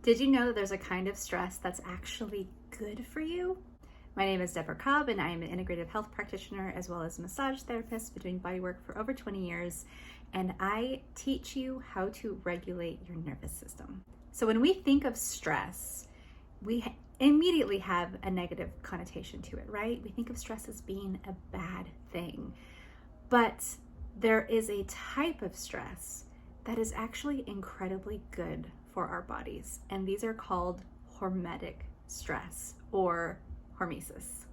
Did you know that there's a kind of stress that's actually good for you? My name is Deborah Cobb, and I am an integrative health practitioner as well as a massage therapist, been doing bodywork for over 20 years, and I teach you how to regulate your nervous system. So when we think of stress, we immediately have a negative connotation to it, right? We think of stress as being a bad thing, but there is a type of stress that is actually incredibly good for our bodies, and these are called hormetic stress or hormesis.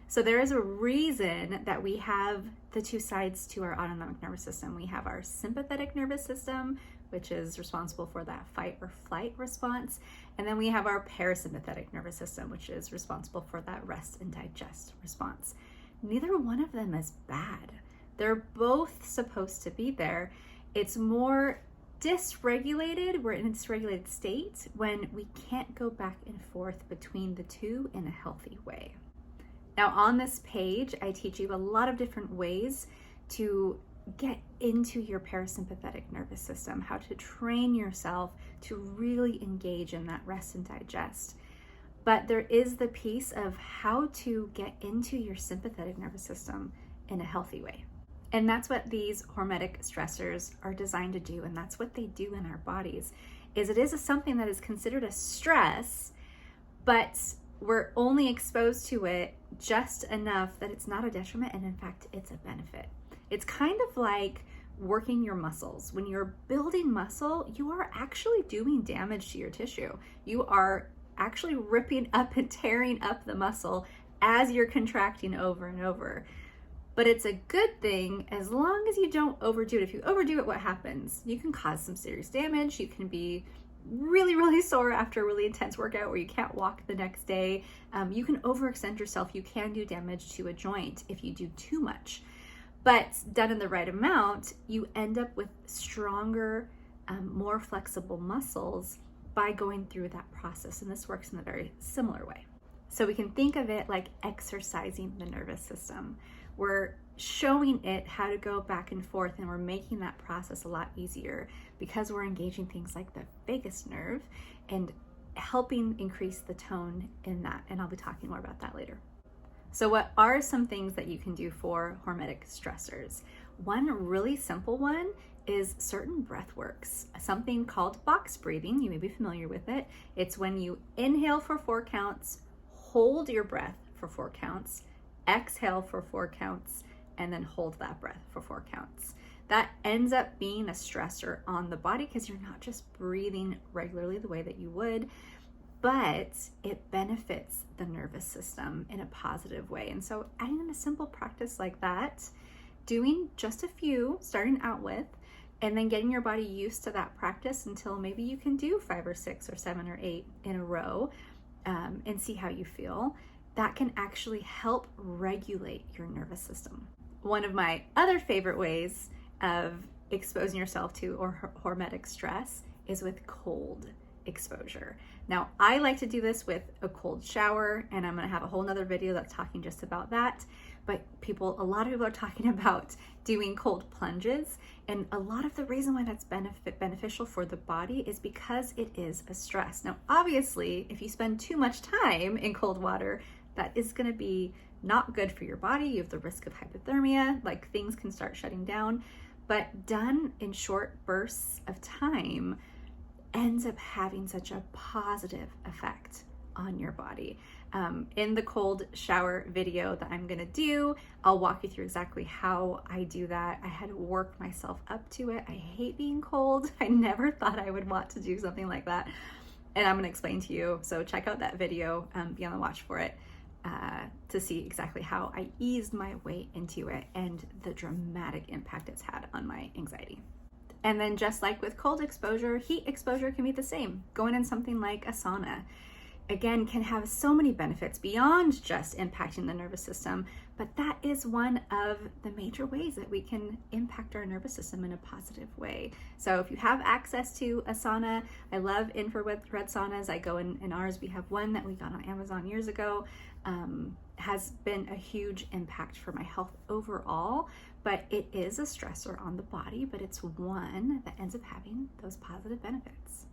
So there is a reason that we have the two sides to our autonomic nervous system. We have our sympathetic nervous system, which is responsible for that fight or flight response, and then we have our parasympathetic nervous system, which is responsible for that rest and digest response. Neither one of them is bad. They're both supposed to be there. It's more dysregulated, we're in a dysregulated state when we can't go back and forth between the two in a healthy way. Now on this page, I teach you a lot of different ways to get into your parasympathetic nervous system, how to train yourself to really engage in that rest and digest. But there is the piece of how to get into your sympathetic nervous system in a healthy way. And that's what these hormetic stressors are designed to do, and that's what they do in our bodies, is it is something that is considered a stress, but we're only exposed to it just enough that it's not a detriment, and in fact, it's a benefit. It's kind of like working your muscles. When you're building muscle, you are actually doing damage to your tissue. You are actually ripping up and tearing up the muscle as you're contracting over and over. But it's a good thing as long as you don't overdo it. If you overdo it, what happens? You can cause some serious damage. You can be really, really sore after a really intense workout where you can't walk the next day. You can overextend yourself. You can do damage to a joint if you do too much. But done in the right amount, you end up with stronger, more flexible muscles by going through that process. And this works in a very similar way. So we can think of it like exercising the nervous system. We're showing it how to go back and forth, and we're making that process a lot easier because we're engaging things like the vagus nerve and helping increase the tone in that. And I'll be talking more about that later. So what are some things that you can do for hormetic stressors? One really simple one is certain breath works, something called box breathing. You may be familiar with it. It's when you inhale for 4 counts, hold your breath for 4 counts, exhale for 4 counts, and then hold that breath for 4 counts. That ends up being a stressor on the body because you're not just breathing regularly the way that you would, but it benefits the nervous system in a positive way. And so adding in a simple practice like that, doing just a few, starting out with, and then getting your body used to that practice until maybe you can do 5 or 6 or 7 or 8 in a row, and see how you feel. That can actually help regulate your nervous system. One of my other favorite ways of exposing yourself to hormetic stress is with cold exposure. Now, I like to do this with a cold shower, and I'm going to have a whole nother video that's talking just about that. But a lot of people are talking about doing cold plunges, and a lot of the reason why that's beneficial for the body is because it is a stress. Now, obviously, if you spend too much time in cold water, that is going to be not good for your body. You have the risk of hypothermia, like things can start shutting down. But done in short bursts of time ends up having such a positive effect on your body. In the cold shower video that I'm gonna do, I'll walk you through exactly how I do that. I had to work myself up to it. I hate being cold. I never thought I would want to do something like that. And I'm gonna explain to you. So check out that video, be on the watch for it, to see exactly how I eased my way into it and the dramatic impact it's had on my anxiety. And then just like with cold exposure, heat exposure can be the same. Going in something like a sauna, again, can have so many benefits beyond just impacting the nervous system, but that is one of the major ways that we can impact our nervous system in a positive way. So if you have access to a sauna, I love infrared saunas. I go in ours. We have one that we got on Amazon years ago. Has been a huge impact for my health overall, but it is a stressor on the body, but it's one that ends up having those positive benefits.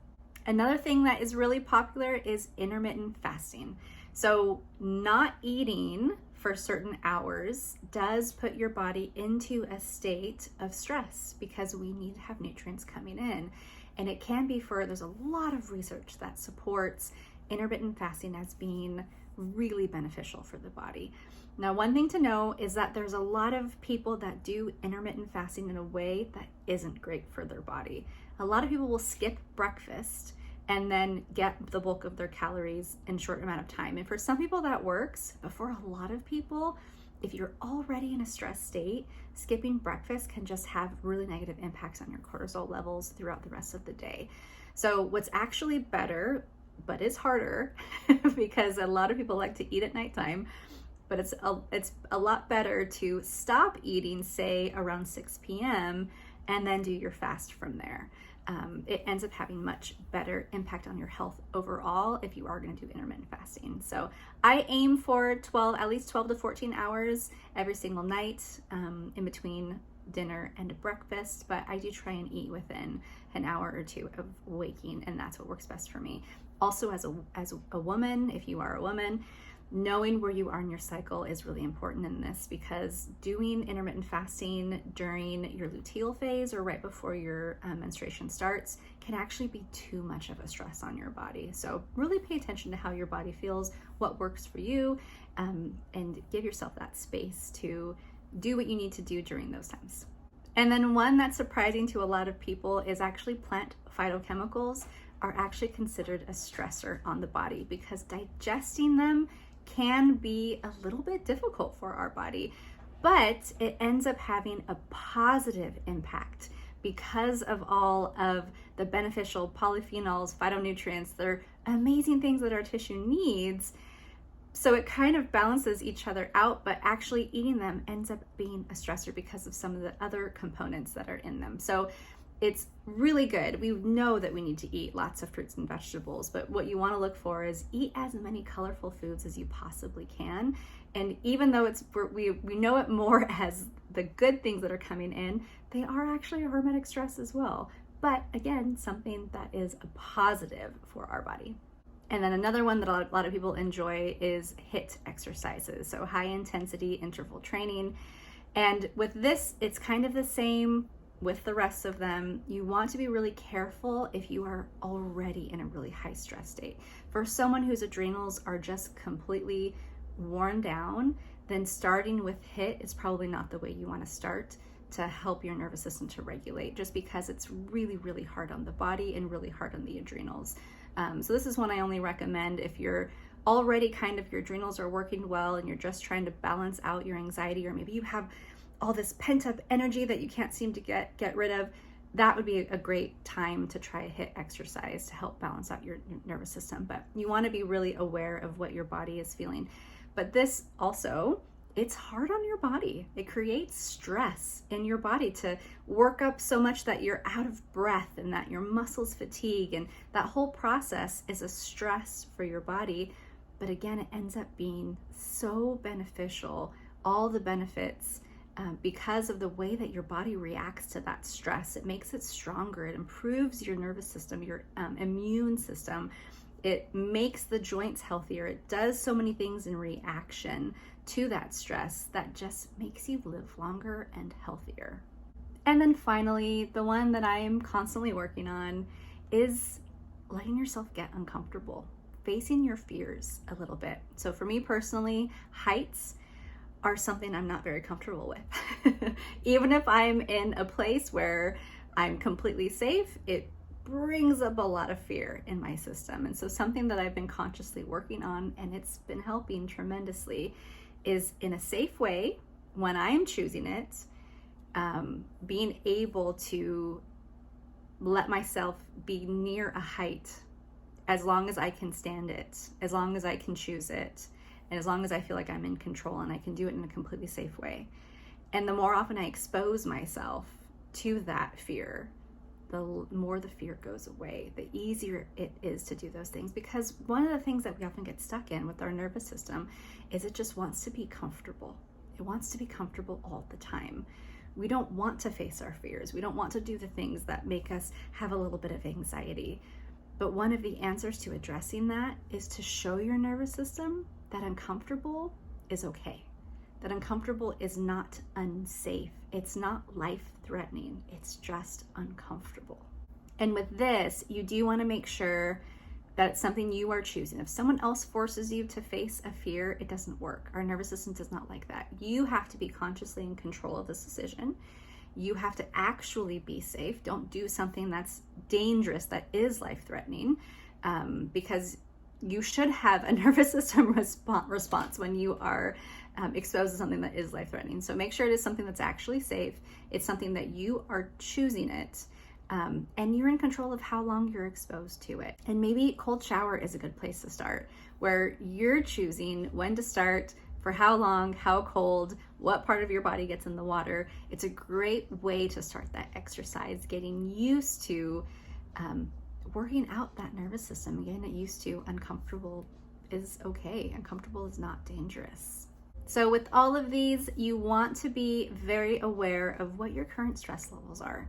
Another thing that is really popular is intermittent fasting. So not eating for certain hours does put your body into a state of stress because we need to have nutrients coming in. And it can be there's a lot of research that supports intermittent fasting as being really beneficial for the body. Now, one thing to know is that there's a lot of people that do intermittent fasting in a way that isn't great for their body. A lot of people will skip breakfast and then get the bulk of their calories in a short amount of time. And for some people that works, but for a lot of people, if you're already in a stress state, skipping breakfast can just have really negative impacts on your cortisol levels throughout the rest of the day. So what's actually better, but is harder, because a lot of people like to eat at nighttime, but it's a lot better to stop eating, say around 6 p.m. and then do your fast from there. It ends up having much better impact on your health overall if you are going to do intermittent fasting. So I aim for at least 12 to 14 hours every single night in between dinner and breakfast, but I do try and eat within an hour or two of waking, and that's what works best for me. Also, as a woman, if you are a woman, knowing where you are in your cycle is really important in this, because doing intermittent fasting during your luteal phase or right before your menstruation starts can actually be too much of a stress on your body. So really pay attention to how your body feels, what works for you, and give yourself that space to do what you need to do during those times. And then one that's surprising to a lot of people is actually plant phytochemicals are actually considered a stressor on the body, because digesting them can be a little bit difficult for our body, but it ends up having a positive impact because of all of the beneficial polyphenols, phytonutrients. They're amazing things that our tissue needs. So it kind of balances each other out, but actually eating them ends up being a stressor because of some of the other components that are in them. So it's really good. We know that we need to eat lots of fruits and vegetables, but what you want to look for is eat as many colorful foods as you possibly can. And even though we know it more as the good things that are coming in, they are actually a hormetic stress as well. But again, something that is a positive for our body. And then another one that a lot of people enjoy is HIIT exercises, so high intensity interval training. And with this, it's kind of the same with the rest of them. You want to be really careful if you are already in a really high stress state. For someone whose adrenals are just completely worn down, then starting with HIIT is probably not the way you want to start to help your nervous system to regulate, just because it's really, really hard on the body and really hard on the adrenals. So this is one I only recommend if you're already your adrenals are working well and you're just trying to balance out your anxiety, or maybe you have all this pent up energy that you can't seem to get rid of. That would be a great time to try a HIIT exercise to help balance out your nervous system. But you want to be really aware of what your body is feeling. But this also, it's hard on your body. It creates stress in your body to work up so much that you're out of breath and that your muscles fatigue, and that whole process is a stress for your body. But again, it ends up being so beneficial, all the benefits, because of the way that your body reacts to that stress. It makes it stronger. It improves your nervous system, your immune system. It makes the joints healthier. It does so many things in reaction to that stress that just makes you live longer and healthier. And then finally, the one that I am constantly working on is letting yourself get uncomfortable, facing your fears a little bit. So for me personally, heights are something I'm not very comfortable with. Even if I'm in a place where I'm completely safe, it brings up a lot of fear in my system. And so something that I've been consciously working on, and it's been helping tremendously, is in a safe way, when I am choosing it, being able to let myself be near a height as long as I can stand it, as long as I can choose it, and as long as I feel like I'm in control and I can do it in a completely safe way. And the more often I expose myself to that fear, the more the fear goes away, the easier it is to do those things. Because one of the things that we often get stuck in with our nervous system is it just wants to be comfortable. It wants to be comfortable all the time. We don't want to face our fears. We don't want to do the things that make us have a little bit of anxiety. But one of the answers to addressing that is to show your nervous system that uncomfortable is okay. That uncomfortable is not unsafe. It's not life-threatening. It's just uncomfortable. And with this, you do want to make sure that it's something you are choosing. If someone else forces you to face a fear, it doesn't work. Our nervous system does not like that. You have to be consciously in control of this decision. You have to actually be safe. Don't do something that's dangerous, that is life-threatening, because you should have a nervous system response when you are exposed to something that is life-threatening. So make sure it is something that's actually safe. It's something that you are choosing it, and you're in control of how long you're exposed to it. And maybe cold shower is a good place to start, where you're choosing when to start, for how long, how cold, what part of your body gets in the water. It's a great way to start that exercise, getting used to working out that nervous system, getting it used to uncomfortable is okay. Uncomfortable is not dangerous. So with all of these, you want to be very aware of what your current stress levels are.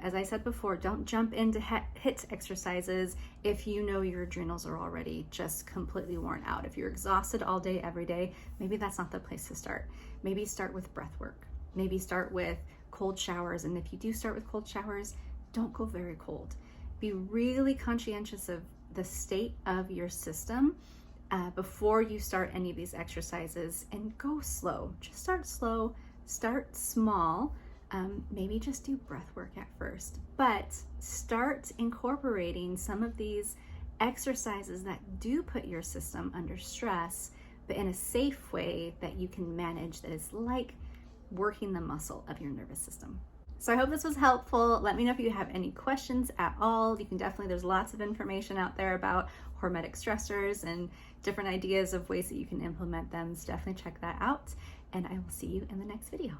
As I said before, don't jump into HIIT exercises if you know your adrenals are already just completely worn out. If you're exhausted all day, every day, maybe that's not the place to start. Maybe start with breath work. Maybe start with cold showers. And if you do start with cold showers, don't go very cold. Be really conscientious of the state of your system before you start any of these exercises, and go slow. Just start slow, start small. Maybe just do breath work at first, but start incorporating some of these exercises that do put your system under stress, but in a safe way that you can manage, that is like working the muscle of your nervous system. So I hope this was helpful. Let me know if you have any questions at all. You can definitely, there's lots of information out there about hormetic stressors and different ideas of ways that you can implement them. So definitely check that out, and I will see you in the next video.